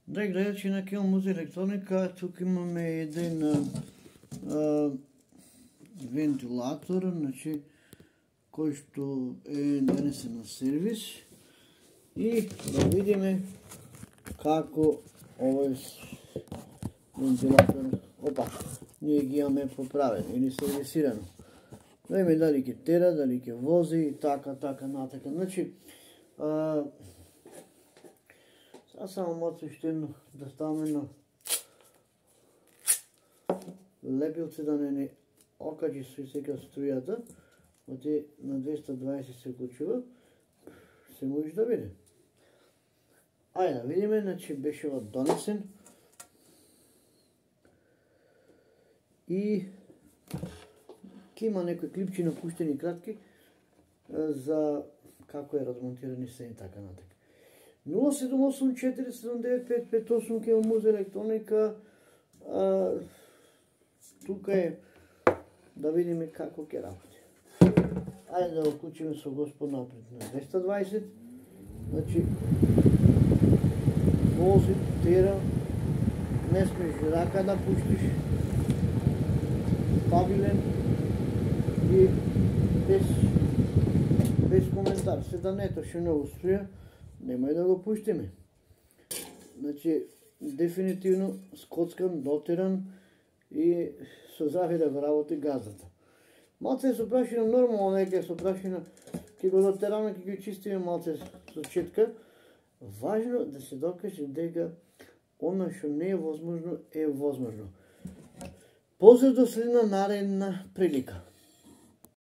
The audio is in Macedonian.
Драги гледачи на Кино Музея Електроника, тук имаме един вентилатор, значи, който е донесен на сервис. И да видим како овој вентилатор, ние ги имаме поправено или сервисирано. Да видим дали ќе тера, дали ќе вози и така натака. Значи, сега само моци ще да ставаме на лепилце да не окачи сега струјата, оти на 220 се кучува, се може да види. Ајде да видиме, значи беше донесен и ќе има некои клипчи напуштени кратки за како е размонтиран и се и така натака. 078479558 Кино Музея Електроника. Тука е да видиме како ќе работи. Ајде да го вклучиме со господ напред на 220. Значи вози, тера, не смеш рака да пуштиш, стабилен и без коментар. Се да не троши многу струја, немај да го пуштиме. Значи, дефинитивно скоцкан, дотеран и со зафира го работи газата. Малце со прашина, нормално неке со прашина, ќе го дотераме, ќе ги чистиме малце со четка. Важно да се докаже дека она што не е возможно, е возможно. Поздрав до следна наредна прилика.